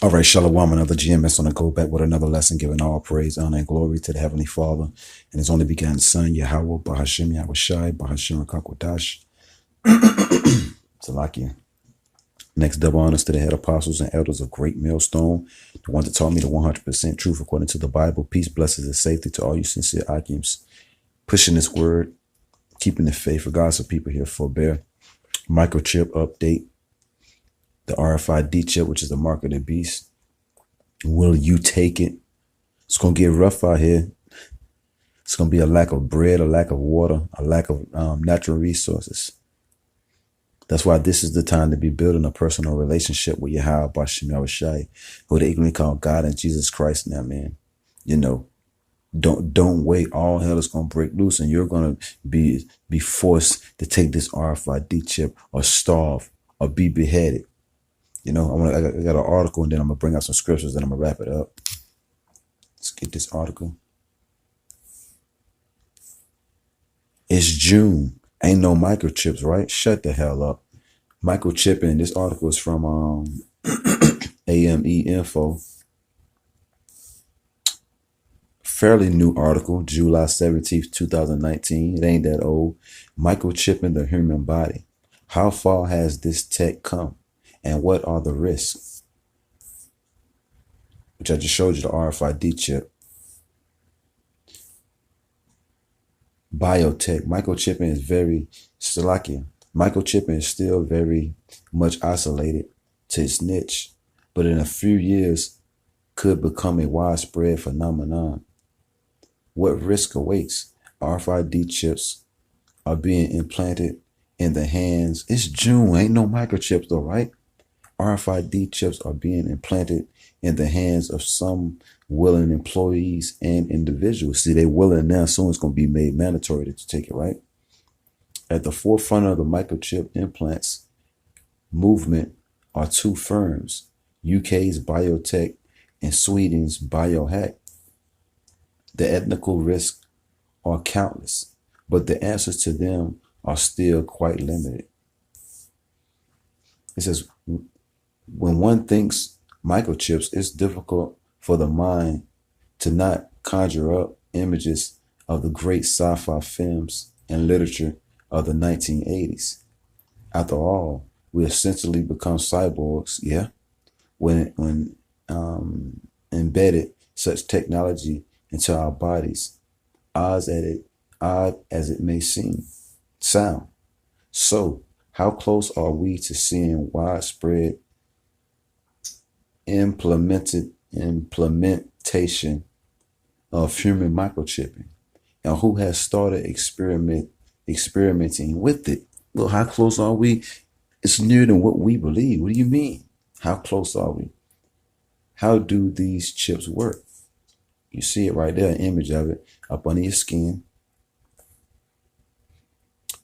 All right, Shalom, another GMS on the go back with another lesson, giving all praise, honor, and glory to the Heavenly Father and His only begotten Son, Yahweh, Bahashim, Yahweh Shai, Bahashim, Rakakwadash, Salakia. Next, double honors to the head apostles and elders of Great Millstone, the one that taught me the 100% truth according to the Bible. Peace, blessings, and safety to all you sincere Akims, pushing this word, keeping the faith. Regardless of people here, forbear. Microchip update. The Rfid chip, which is the mark of the beast. Will you take it? It's going to get rough out here. It's going to be a lack of bread, a lack of water, a lack of natural resources. That's why this is the time to be building a personal relationship with Yahweh Bashim Yahushai, who they ignorantly call God and Jesus Christ now, man. You know, don't wait. All hell is going to break loose and you're going to be forced to take this RFID chip or starve or be beheaded. You know, I got an article and then I'm going to bring out some scriptures and I'm going to wrap it up. Let's get this article. It's June. Ain't no microchips, right? Shut the hell up. Microchipping. This article is from AME Info. Fairly new article, July 17th, 2019. It ain't that old. Microchipping the human body. How far has this tech come? And what are the risks? Which I just showed you the RFID chip. Biotech. Microchipping is very Slovakia. Microchipping is still very much isolated to its niche, but in a few years could become a widespread phenomenon. What risk awaits? RFID chips are being implanted in the hands. It's June. Ain't no microchips though, right? RFID chips are being implanted in the hands of some willing employees and individuals. See, they willing now, soon it's going to be made mandatory to take it, right? At the forefront of the microchip implants movement are two firms, UK's Biotech and Sweden's Biohack. The ethical risks are countless, but the answers to them are still quite limited. It says, when one thinks microchips, it's difficult for the mind to not conjure up images of the great sci-fi films and literature of the 1980s. After all, we essentially become cyborgs, yeah, when embedded such technology into our bodies, odd as it may sound. So, how close are we to seeing widespread implementation of human microchipping? And who has started experimenting with it? Well, how close are we? It's nearer than what we believe. What do you mean? How close are we? How do these chips work? You see it right there, an image of it up under your skin.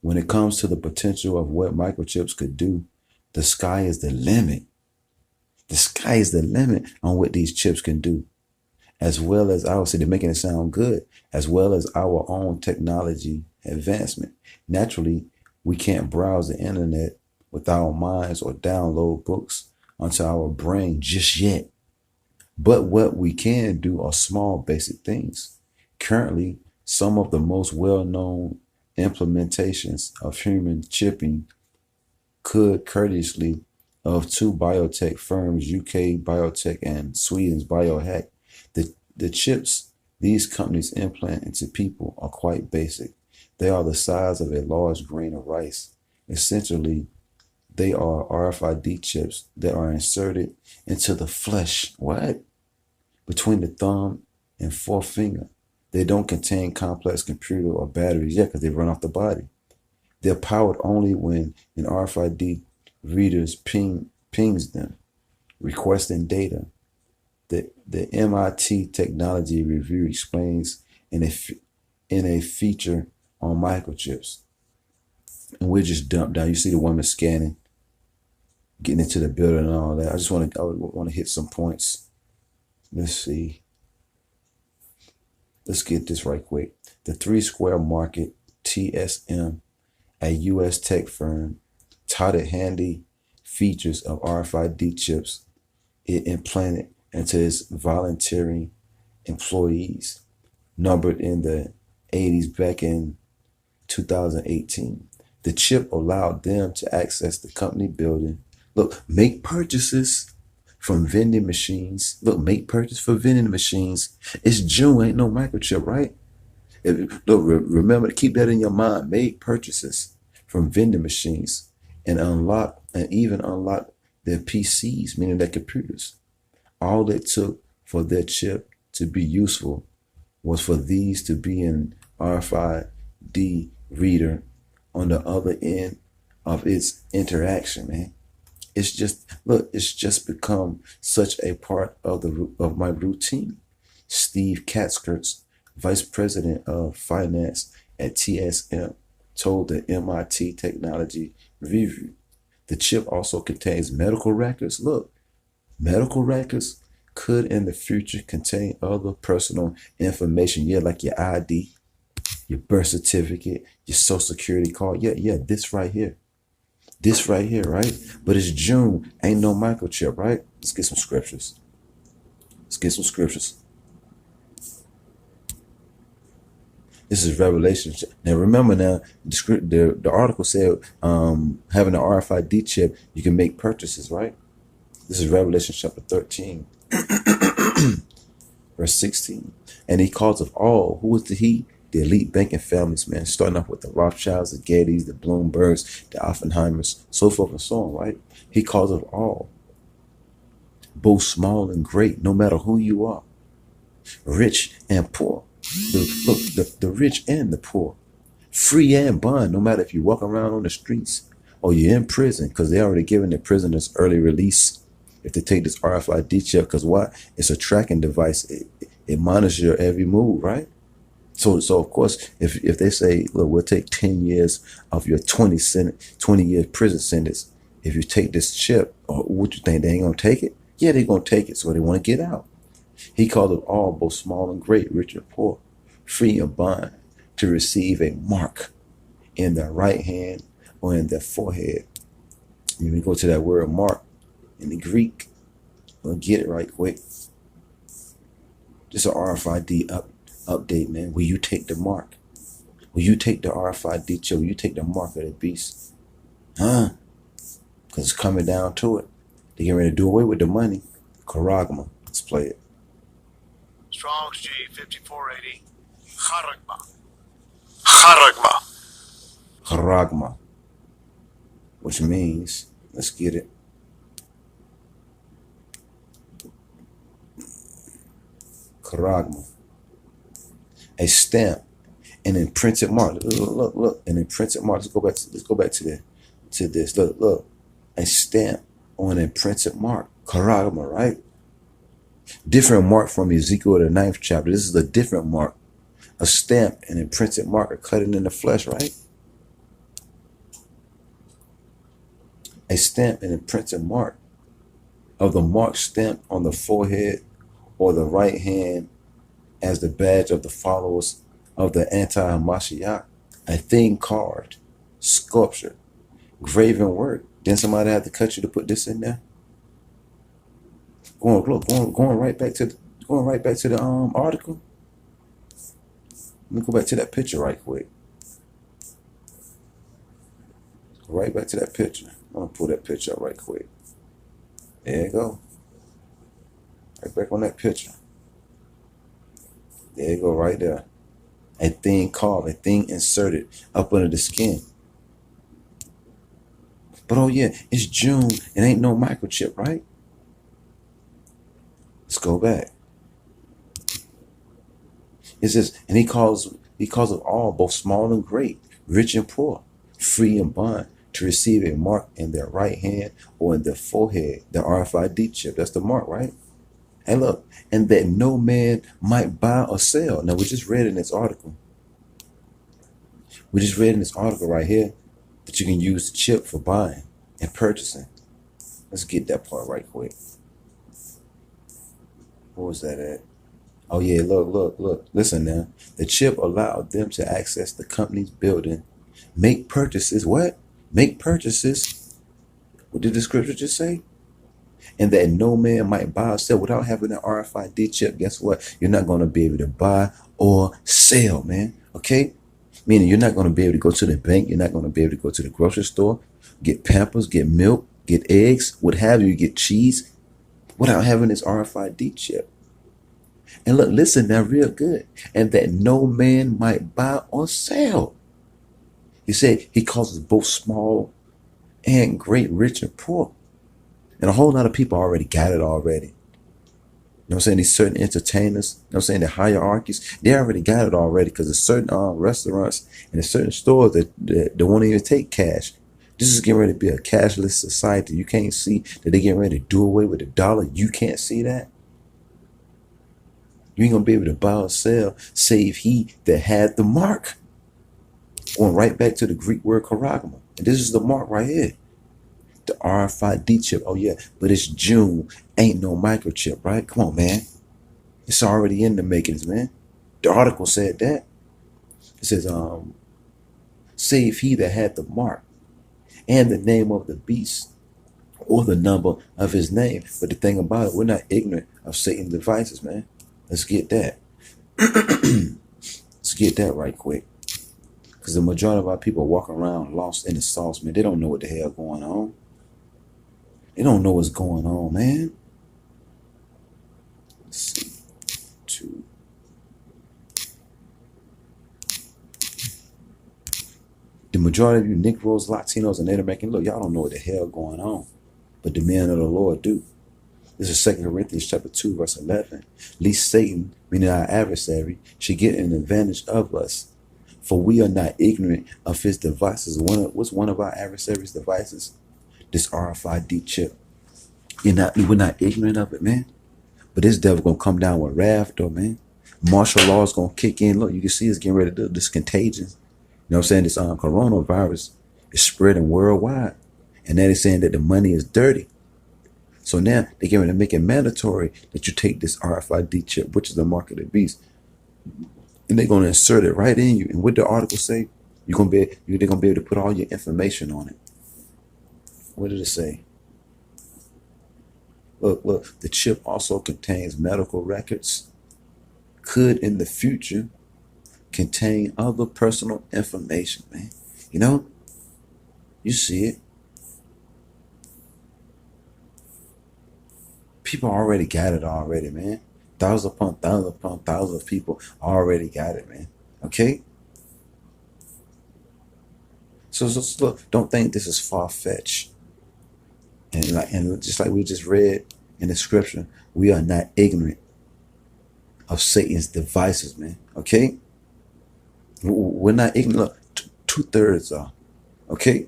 When it comes to the potential of what microchips could do, the sky is the limit. The sky is the limit on what these chips can do, as well as our, see, they're making it sound good, as well as our own technology advancement. Naturally, we can't browse the internet with our minds or download books onto our brain just yet. But what we can do are small, basic things. Currently, some of the most well-known implementations of human chipping could courteously of two biotech firms, UK Biotech and Sweden's Biohack. The chips these companies implant into people are quite basic. They are the size of a large grain of rice. Essentially, they are RFID chips that are inserted into the flesh. What? Between the thumb and forefinger. They don't contain complex computer or batteries yet because they run off the body. They're powered only when an RFID readers pings them, requesting data. The MIT Technology Review explains in a feature on microchips. And we're just dumped down. You see the woman scanning, getting into the building and all that. I want to hit some points. Let's see. Let's get this right quick. The 3 Square Market, TSM, a U.S. tech firm, touted handy features of RFID chips it implanted into its volunteering employees, numbered in the 80s back in 2018. The chip allowed them to access the company building. Look, make purchases from vending machines. Look, make purchase for vending machines. It's June, ain't no microchip, right? Look, remember to keep that in your mind. Make purchases from vending machines and even unlock their PCs, meaning their computers. All it took for their chip to be useful was for these to be an RFID reader on the other end of its interaction, man. It's just become such a part of my routine. Steve Katzkerts, vice president of finance at TSM, told the MIT Technology Review. The chip also contains medical records. Look, medical records could in the future contain other personal information. Yeah, like your ID, your birth certificate, your social security card. Yeah, this right here. This right here, right? But it's June. Ain't no microchip, right? Let's get some scriptures. Let's get some scriptures. This is Revelation. Now remember now, the article said having an RFID chip, you can make purchases, right? This is Revelation chapter 13, verse 16. And he calls of all, who is the he? The elite banking families, man, starting off with the Rothschilds, the Gettys, the Bloombergs, the Oppenheimers, so forth and so on, right? He calls of all, both small and great, no matter who you are, rich and poor. The rich and the poor, free and bond, no matter if you walk around on the streets or you're in prison, because they already given the prisoners early release if they take this RFID chip, because what? It's a tracking device. It monitors your every move, right? So of course, if they say, look, we'll take 10 years of your 20 year prison sentence if you take this chip, or what you think, they ain't gonna take it? Yeah, they're gonna take it, so they want to get out. He called it all, both small and great, rich and poor, free and bond, to receive a mark in their right hand or in their forehead. When we go to that word mark in the Greek, we'll get it right quick. Just an RFID update, man. Will you take the mark? Will you take the RFID chip? Will you take the mark of the beast? Huh? Because it's coming down to it. They're getting ready to do away with the money. Charagma. Let's play it. Strong's G 5480. Charagma. Charagma. Charagma. Which means, let's get it. Charagma. A stamp, an imprinted mark. Look, an imprinted mark. Let's go back to this. Look, a stamp on an imprinted mark. Charagma, right? Different mark from Ezekiel, the 9th chapter. This is a different mark. A stamp, an imprinted mark, are cut in the flesh, right? A stamp, an imprinted mark of the mark stamped on the forehead or the right hand as the badge of the followers of the anti-Mashiach. A thing carved, sculpture, graven work. Then somebody had to cut you to put this in there. Going right back to the article. Let me go back to that picture right quick. Right back to that picture. I'm gonna pull that picture up right quick. There you go. Right back on that picture. There you go, right there. A thing carved, a thing inserted up under the skin. But oh yeah, it's June. It ain't no microchip, right? Let's go back. It says, and he calls of all, both small and great, rich and poor, free and bond, to receive a mark in their right hand or in their forehead, the RFID chip. That's the mark, right? And look, and that no man might buy or sell. Now, we just read in this article. We just read in this article right here that you can use the chip for buying and purchasing. Let's get that part right quick. What was that at? Oh yeah, look. Listen now. The chip allowed them to access the company's building, make purchases. What? Make purchases. What did the scripture just say? And that no man might buy or sell without having an RFID chip. Guess what? You're not going to be able to buy or sell, man. Okay? Meaning you're not going to be able to go to the bank. You're not going to be able to go to the grocery store, get Pampers, get milk, get eggs, what have you, get cheese without having this RFID chip. And look, listen now real good. And that no man might buy or sell. He said he causes both small and great, rich and poor. And a whole lot of people already got it already. You know what I'm saying? These certain entertainers, you know what I'm saying, the hierarchies, they already got it already because there's certain restaurants and there's certain stores that won't even take cash. This is getting ready to be a cashless society. You can't see that they're getting ready to do away with the dollar. You can't see that. You ain't going to be able to buy or sell save he that had the mark. Going right back to the Greek word charagma. And this is the mark right here. The RFID chip. Oh, yeah, but it's June. Ain't no microchip, right? Come on, man. It's already in the makings, man. The article said that. It says, save he that had the mark and the name of the beast or the number of his name. But the thing about it, we're not ignorant of Satan's devices, man. Let's get that. Let's get that right quick. Because the majority of our people walk around lost in the sauce, man. They don't know what the hell going on. They don't know what's going on, man. Let's see. 2. The majority of you Negroes, Latinos, and Native Americans, look, y'all don't know what the hell going on. But the men of the Lord do. This is 2 Corinthians chapter 2, verse 11. Lest Satan, meaning our adversary, should get an advantage of us. For we are not ignorant of his devices. What's one of our adversaries' devices? This RFID chip. We're not ignorant of it, man. But this devil gonna come down with wrath, though, man. Martial law is gonna kick in. Look, you can see it's getting ready to do this contagion. You know what I'm saying? This coronavirus is spreading worldwide. And that is saying that the money is dirty. So now they're getting ready to make it mandatory that you take this RFID chip, which is the mark of the beast. And they're gonna insert it right in you. And what the article say? They're gonna be able to put all your information on it. What did it say? Look, the chip also contains medical records, could in the future contain other personal information, man. You know, you see it. People already got it already, man. Thousands upon thousands of people already got it, man. Okay? So look, don't think this is far-fetched. And just like we just read in the scripture, we are not ignorant of Satan's devices, man. Okay? We're not ignorant. Look, 2/3 are. Okay?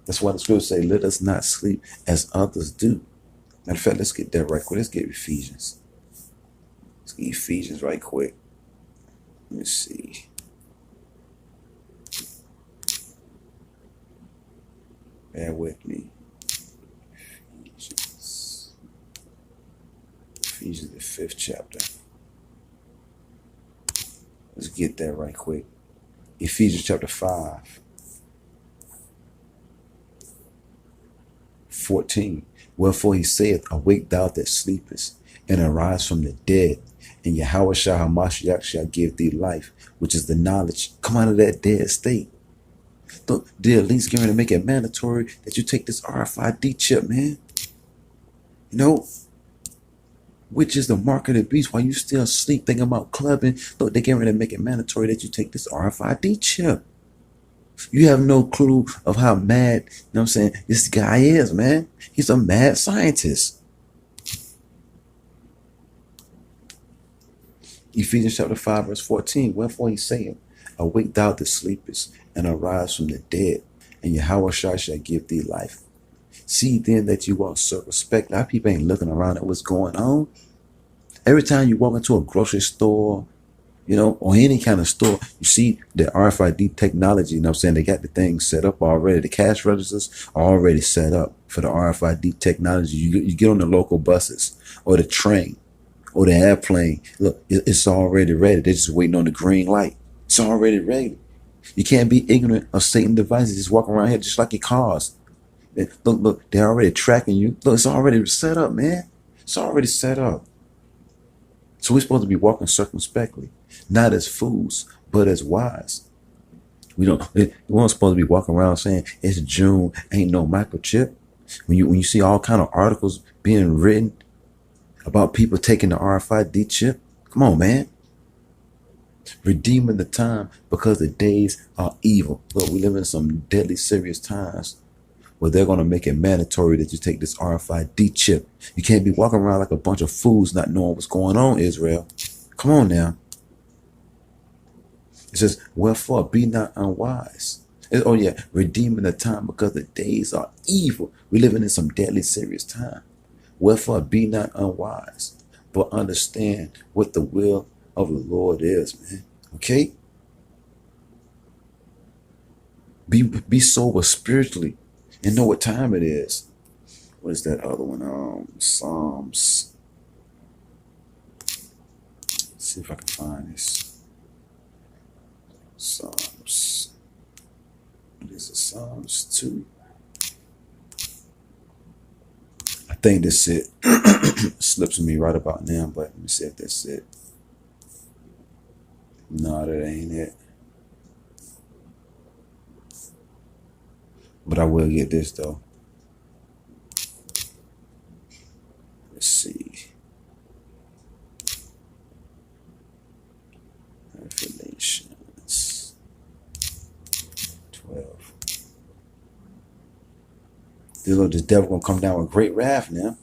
That's why the scripture say, let us not sleep as others do. Matter of fact, let's get that right quick. Let's get Ephesians. Let's get Ephesians right quick. Let me see. Bear with me. Ephesians, the 5th chapter. Let's get that right quick. Ephesians chapter 5. 14. Wherefore he saith, awake thou that sleepest, and arise from the dead, and Yahweh HaMashiach shall give thee life, which is the knowledge. Come out of that dead state. They're at least going to make it mandatory that you take this RFID chip, man. You know, which is the mark of the beast. While you still sleep, thinking about clubbing, look, they're getting ready to make it mandatory that you take this RFID chip. You have no clue of how mad, you know what I'm saying, this guy is, man. He's a mad scientist. Ephesians chapter 5, verse 14. Wherefore he saith, awake thou that sleepest, and arise from the dead, and Yahweh shall give thee life. See then that you walk circumspect. Our people ain't looking around at what's going on. Every time you walk into a grocery store, you know, or any kind of store, you see the RFID technology, you know what I'm saying? They got the things set up already. The cash registers are already set up for the RFID technology. You get on the local buses or the train or the airplane. Look, it's already ready. They're just waiting on the green light. It's already ready. You can't be ignorant of Satan's devices. Just walk around here just like your cars. Look, they're already tracking you. Look, it's already set up, man. It's already set up. So we're supposed to be walking circumspectly, not as fools, but as wise. We're not supposed to be walking around saying it's June, ain't no microchip. When you see all kind of articles being written about people taking the RFID chip, come on, man. Redeeming the time because the days are evil. Look, we live in some deadly serious times where they're going to make it mandatory that you take this RFID chip. You can't be walking around like a bunch of fools not knowing what's going on, Israel. Come on now. It says, wherefore be not unwise. Oh yeah, redeeming the time because the days are evil. We're living in some deadly serious time. Wherefore be not unwise, but understand what the will of the Lord is, man. Okay? Be sober spiritually and know what time it is. What is that other one? Psalms. Let's see if I can find this. Psalms. What is it? Psalms 2. I think that's it. Slips me right about now, but let me see if that's it. No, that ain't it. But I will get this though. Let's see. Revelations 12. This devil gonna come down with great wrath now.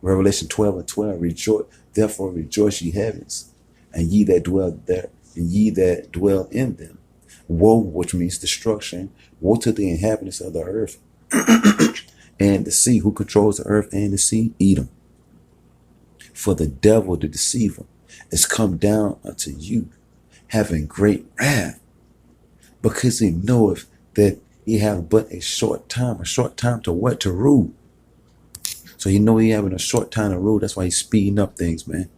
Revelation 12:12. Rejoice, therefore rejoice, ye heavens, and ye that dwell there, and ye that dwell in them. Woe, which means destruction. Woe to the inhabitants of the earth and the sea. Who controls the earth and the sea? Edom. For the devil, the deceiver, is come down unto you, having great wrath, because he knoweth that he have but a short time to what? To rule. So you know he having a short time to rule. That's why he's speeding up things, man.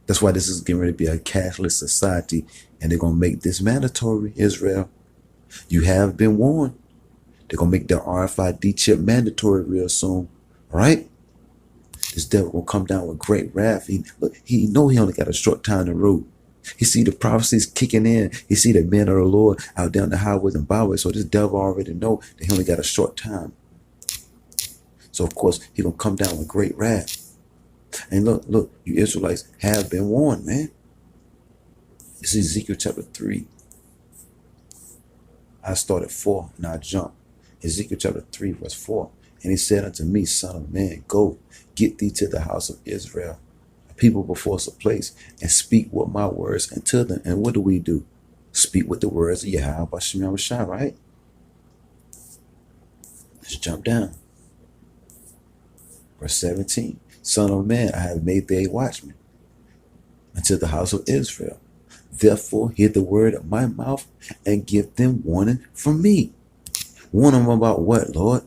That's why this is getting ready to be a cashless society, and they're going to make this mandatory, Israel. You have been warned. They're going to make the RFID chip mandatory real soon. All right? This devil will come down with great wrath. He know he only got a short time to rule. He see the prophecies kicking in. He see the men of the Lord out down the highways and byways. So this devil already know that he only got a short time. So of course, he going to come down with great wrath. And look, you Israelites have been warned, man. It's Ezekiel chapter 3. I started 4 and I jumped. Ezekiel chapter 3 verse 4. And he said unto me, Son of man, go, get thee to the house of Israel, a people before us a place, and speak with my words unto them. And what do? Speak with the words of Yahweh B'Shem Yahushua, right? Let's jump down. Verse 17. Son of man, I have made thee a watchman unto the house of Israel. Therefore, hear the word of my mouth and give them warning from me. Warn them about what, Lord?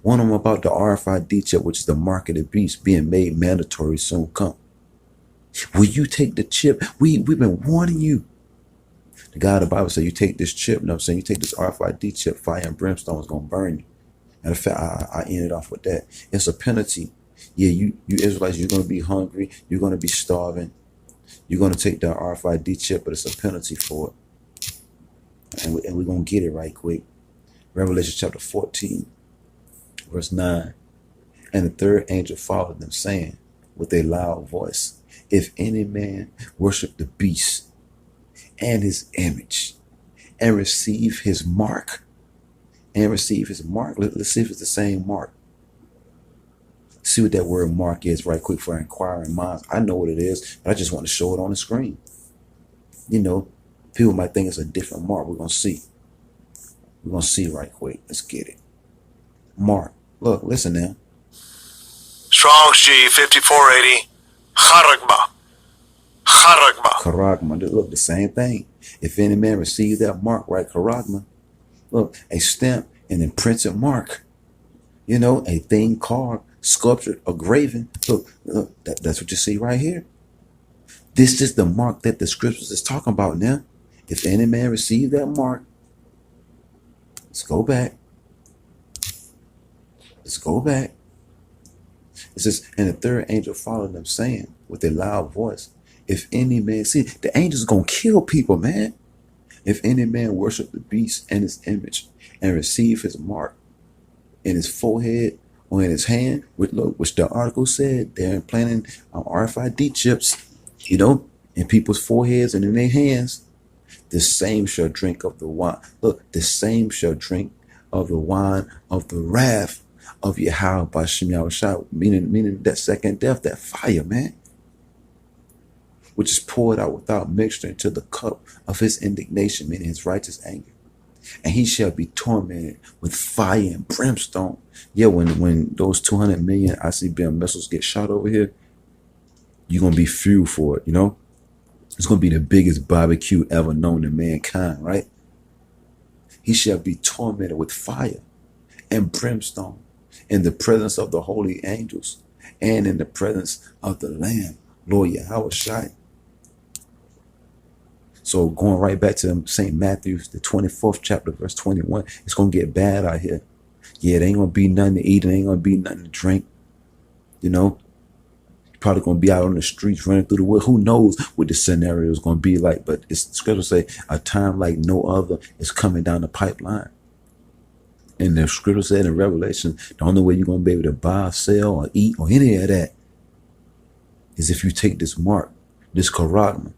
Warn them about the RFID chip, which is the mark of the beast, being made mandatory soon come. Will you take the chip? We've been warning you. The God of the Bible said, you take this chip, you know what I'm saying? You take this RFID chip, fire and brimstone is going to burn you. And in fact, I ended off with that. It's a penalty. Yeah, you Israelites, you're going to be hungry. You're going to be starving. You're going to take the RFID chip, but it's a penalty for it. And we're going to get it right quick. Revelation chapter 14, verse 9. And the third angel followed them, saying with a loud voice, if any man worship the beast and his image and receive his mark, let's see if it's the same mark. See what that word mark is right quick for inquiring minds. I know what it is, but I just want to show it on the screen. You know, people might think it's a different mark. We're going to see. We're going to see right quick. Let's get it. Mark. Look, listen now. Strong's G 5480. Charagma. Look, the same thing. If any man receive that mark, right, charagma. Look, a stamp, an imprinted mark. You know, a thing carved, sculptured, or graven. Look, that's what you see right here. This is the mark that the scriptures is talking about now. If any man receive that mark, let's go back. Let's go back. It says, and the third angel followed them, saying with a loud voice, if any man, see, the angel's going to kill people, man. If any man worship the beast and his image and receive his mark in his forehead or in his hand, which the article said they're implanting RFID chips, in people's foreheads and in their hands, the same shall drink of the wine. Look, the same shall drink of the wine of the wrath of Yahweh by Shem Yahushua, meaning that second death, that fire, man, which is poured out without mixture into the cup of his indignation, meaning his righteous anger. And he shall be tormented with fire and brimstone. Yeah, when those 200 million ICBM missiles get shot over here, you're going to be fueled for it, It's going to be the biggest barbecue ever known to mankind, right? He shall be tormented with fire and brimstone in the presence of the holy angels and in the presence of the Lamb, Lord Yahweh. So going right back to St. Matthew, the 24th chapter, verse 21, it's going to get bad out here. Yeah, there ain't going to be nothing to eat. There ain't going to be nothing to drink. You're probably going to be out on the streets running through the wood. Who knows what the scenario is going to be like? But it's scripture say a time like no other is coming down the pipeline. And the scripture said in Revelation, the only way you're going to be able to buy, sell, or eat, or any of that is if you take this mark, this charagma,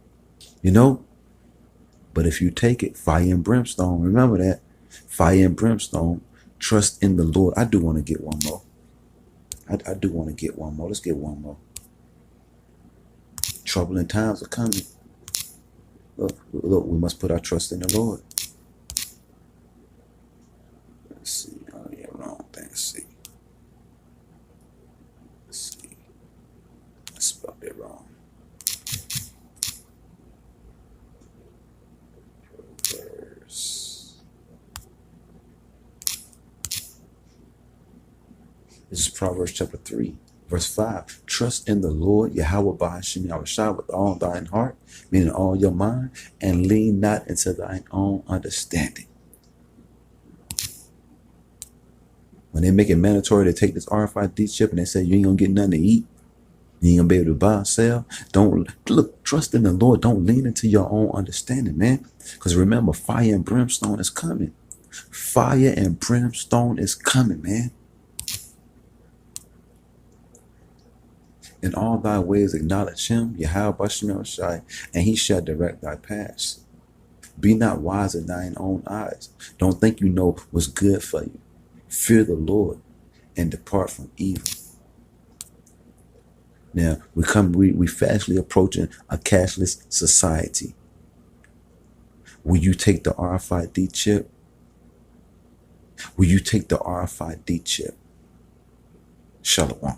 But if you take it, fire and brimstone, remember that. Fire and brimstone, trust in the Lord. I do want to get one more. I do want to get one more. Let's get one more. Troubling times are coming. Look, we must put our trust in the Lord. Let's see. Oh, yeah, wrong thing. Let's see. I spelled it wrong. This is Proverbs chapter 3, verse 5. Trust in the Lord, Yahweh by Hashem Yahushua, with all thine heart, meaning all your mind, and lean not into thine own understanding. When they make it mandatory to take this RFID chip and they say you ain't going to get nothing to eat, you ain't going to be able to buy or sell, trust in the Lord. Don't lean into your own understanding, man. Because remember, fire and brimstone is coming. Fire and brimstone is coming, man. In all thy ways acknowledge him, Yahweh Bashem Yahushai, and he shall direct thy paths. Be not wise in thine own eyes. Don't think you know what's good for you. Fear the Lord and depart from evil. Now we fastly approaching a cashless society. Will you take the RFID chip? Will you take the RFID chip? Shalom.